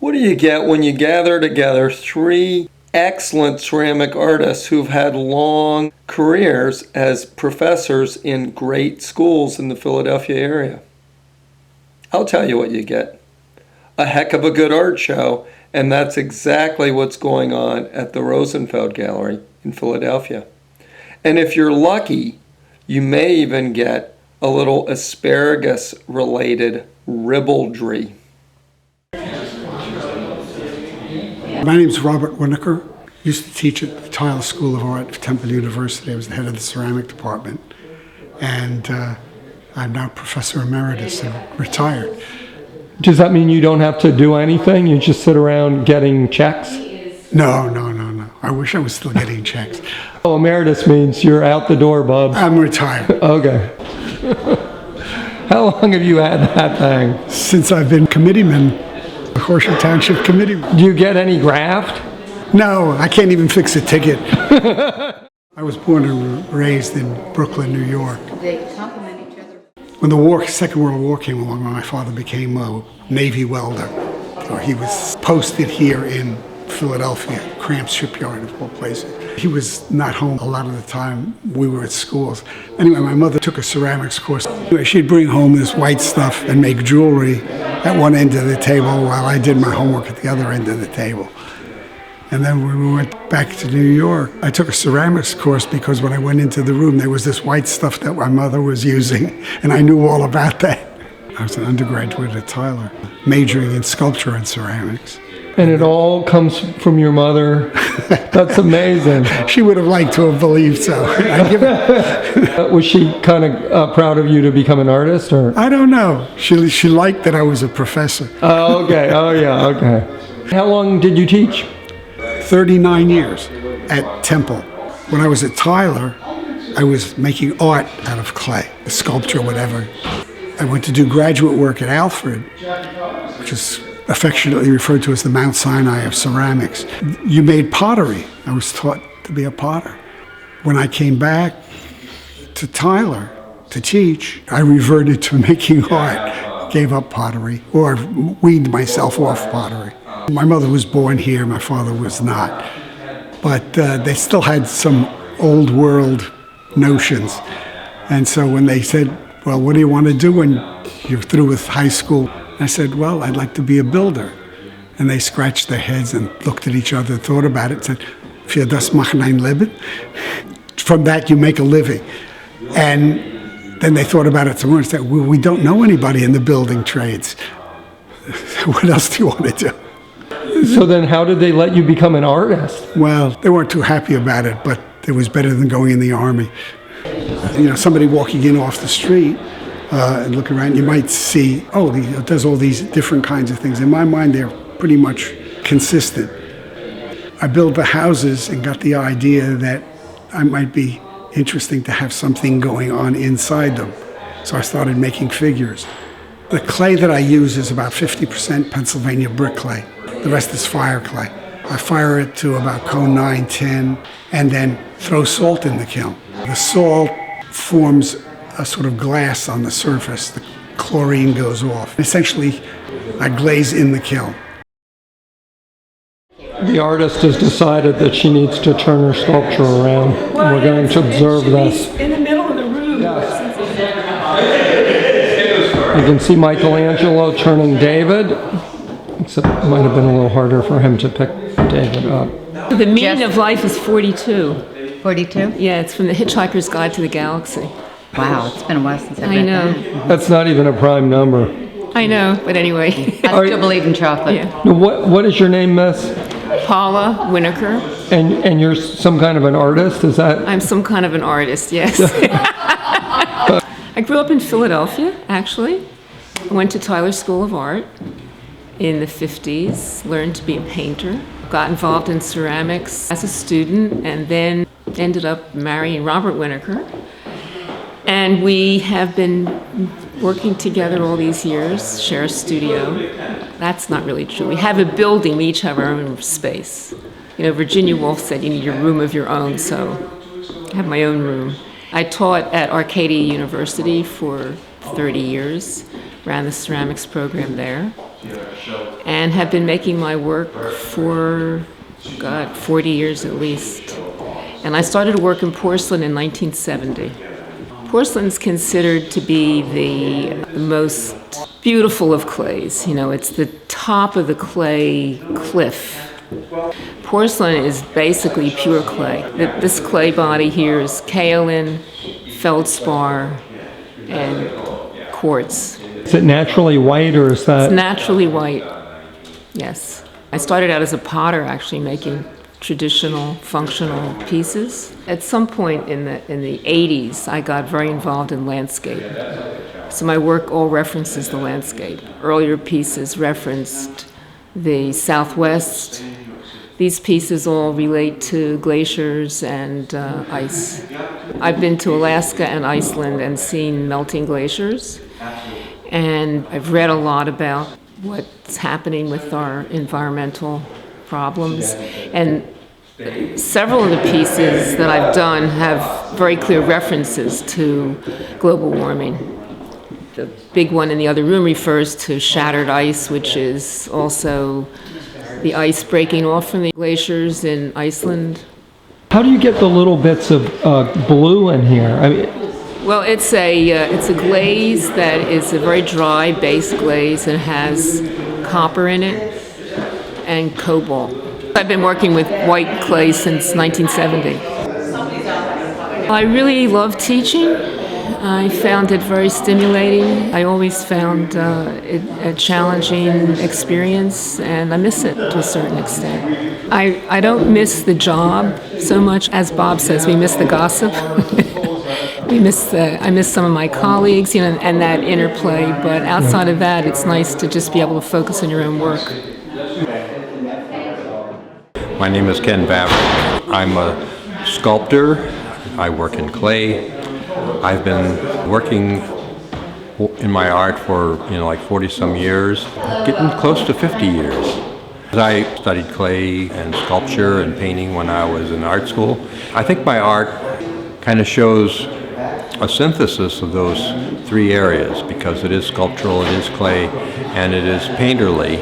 What do you get when you gather together three excellent ceramic artists who've had long careers as professors in great schools in the Philadelphia area? I'll tell you what you get. A heck of a good art show, and that's exactly what's going on at the Rosenfeld Gallery in Philadelphia. And if you're lucky, you may even get a little asparagus-related ribaldry. My name is Paula Winokur. I used to teach at the Tyler School of Art at Temple University. I was the head of the ceramic department. And I'm now Professor Emeritus and retired. Does that mean you don't have to do anything? You just sit around getting checks? No. I wish I was still getting checks. Oh, emeritus means you're out the door, bub. I'm retired. Okay. How long have you had that thing? Since I've been committeeman, the Horsham Township Committeeman. Do you get any graft? No, I can't even fix a ticket. I was born and raised in Brooklyn, New York. They complement each other. When the Second World War came along, my father became a Navy welder. He was posted here in Philadelphia, Cramps Shipyard of all places. He was not home a lot of the time. We were at schools. Anyway, my mother took a ceramics course. Anyway, she'd bring home this white stuff and make jewelry at one end of the table while I did my homework at the other end of the table. And then when we went back to New York, I took a ceramics course because when I went into the room, there was this white stuff that my mother was using, and I knew all about that. I was an undergraduate at Tyler, majoring in sculpture and ceramics. And it all comes from your mother? That's amazing. She would have liked to have believed so. Was she kind of proud of you to become an artist, or? I don't know. She liked that I was a professor. Oh, okay. Oh, yeah, okay. How long did you teach? 39 years at Temple. When I was at Tyler, I was making art out of clay, sculpture, whatever. I went to do graduate work at Alfred, which is affectionately referred to as the Mount Sinai of ceramics. You made pottery. I was taught to be a potter. When I came back to Tyler to teach, I reverted to making art, gave up pottery, or weaned myself off pottery. My mother was born here, my father was not. But they still had some old world notions. And so when they said, well, what do you want to do when you're through with high school? I said, well, I'd like to be a builder. And they scratched their heads and looked at each other, thought about it, said, für das machen ein Leben. From that, you make a living. And then they thought about it some more and said, well, we don't know anybody in the building trades. What else do you want to do? So then how did they let you become an artist? Well, they weren't too happy about it, but it was better than going in the Army. You know, somebody walking in off the street and looking around, you might see, oh, he does all these different kinds of things. In my mind, they're pretty much consistent. I built the houses and got the idea that I might be interesting to have something going on inside them. So I started making figures. The clay that I use is about 50% Pennsylvania brick clay. The rest is fire clay. I fire it to about cone 9, 10, and then throw salt in the kiln. The salt forms a sort of glass on the surface. The chlorine goes off. Essentially, I glaze in the kiln. The artist has decided that she needs to turn her sculpture around. We're going to observe this. In the middle of the room. Yes. You can see Michelangelo turning David. Except it might have been a little harder for him to pick David up. The meaning of life is 42. 42? Yeah, it's from the Hitchhiker's Guide to the Galaxy. Wow, it's been a while since I've I read know. that. That's not even a prime number. I know, but anyway. I still believe in chocolate. Yeah. Now, what is your name, miss? Paula Winokur. And you're some kind of an artist, is that? I'm some kind of an artist, yes. I grew up in Philadelphia, actually. I went to Tyler School of Art in the 50s, learned to be a painter, got involved in ceramics as a student, and then ended up marrying Robert Winokur. And we have been working together all these years, share a studio. That's not really true. We have a building, we each have our own space. You know, Virginia Woolf said you need your room of your own, so I have my own room. I taught at Arcadia University for 30 years. ran the ceramics program there, and have been making my work for, 40 years at least. And I started to work in porcelain in 1970. Porcelain is considered to be the most beautiful of clays. You know, it's the top of the clay cliff. Porcelain is basically pure clay. This clay body here is kaolin, feldspar, and quartz. Is it naturally white, or is that? It's naturally white, yes. I started out as a potter, actually, making traditional, functional pieces. At some point in the 80s, I got very involved in landscape. So my work all references the landscape. Earlier pieces referenced the Southwest. These pieces all relate to glaciers and ice. I've been to Alaska and Iceland and seen melting glaciers. And I've read a lot about what's happening with our environmental problems. And several of the pieces that I've done have very clear references to global warming. The big one in the other room refers to shattered ice, which is also the ice breaking off from the glaciers in Iceland. How do you get the little bits of blue in here? I mean, well, it's a glaze that is a very dry base glaze and has copper in it and cobalt. I've been working with white clay since 1970. I really love teaching. I found it very stimulating. I always found it a challenging experience, and I miss it to a certain extent. I don't miss the job so much. As Bob says, we miss the gossip. I miss some of my colleagues, and that interplay. But outside of that, it's nice to just be able to focus on your own work. My name is Ken Vavrek. I'm a sculptor. I work in clay. I've been working in my art for like 40-some years, getting close to 50 years. I studied clay and sculpture and painting when I was in art school. I think my art kind of shows a synthesis of those three areas, because it is sculptural, it is clay, and it is painterly.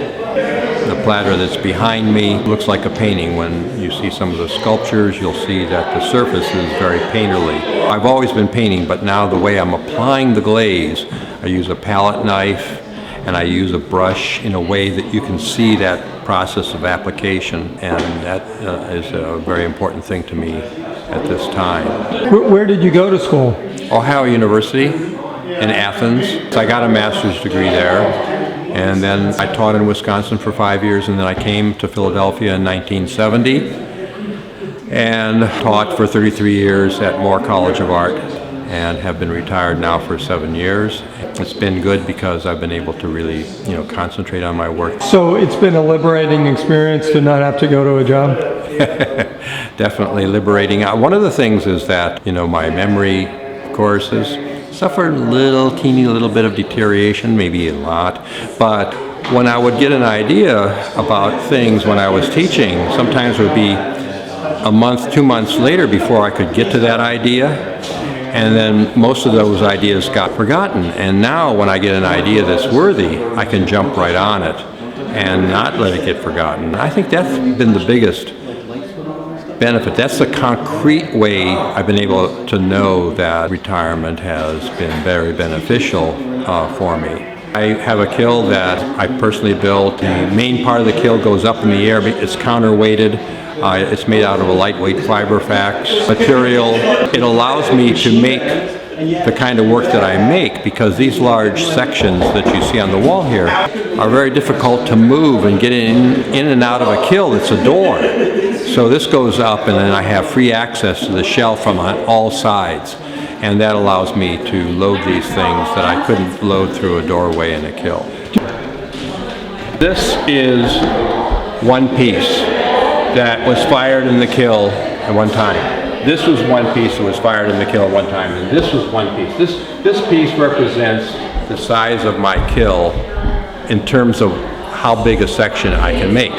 The platter that's behind me looks like a painting. When you see some of the sculptures, you'll see that the surface is very painterly. I've always been painting, but now the way I'm applying the glaze, I use a palette knife and I use a brush in a way that you can see that process of application, and that is a very important thing to me at this time. where did you go to school? Ohio University in Athens. So I got a master's degree there. And then I taught in Wisconsin for 5 years, and then I came to Philadelphia in 1970 and taught for 33 years at Moore College of Art, and have been retired now for 7 years. It's been good because I've been able to really, concentrate on my work. So it's been a liberating experience to not have to go to a job? Definitely liberating. One of the things is that, my memory, of course, has suffered a teeny little bit of deterioration, maybe a lot, but when I would get an idea about things when I was teaching, sometimes it would be a month, 2 months later before I could get to that idea, and then most of those ideas got forgotten. And now when I get an idea that's worthy, I can jump right on it and not let it get forgotten. I think that's been the biggest benefit. That's the concrete way I've been able to know that retirement has been very beneficial for me. I have a kiln that I personally built. The main part of the kiln goes up in the air. It's counterweighted. It's made out of a lightweight Fiberfax material. It allows me to make the kind of work that I make, because these large sections that you see on the wall here are very difficult to move and get in and out of a kiln. It's a door. So this goes up, and then I have free access to the shelf from on all sides. And that allows me to load these things that I couldn't load through a doorway in a kiln. This is one piece that was fired in the kiln at one time. This was one piece that was fired in the kiln one time, and this was one piece. This piece represents the size of my kiln in terms of how big a section I can make.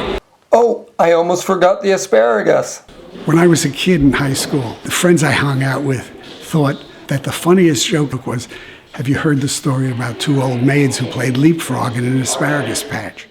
Oh, I almost forgot the asparagus. When I was a kid in high school, the friends I hung out with thought that the funniest joke was Have you heard the story about two old maids who played leapfrog in an asparagus patch?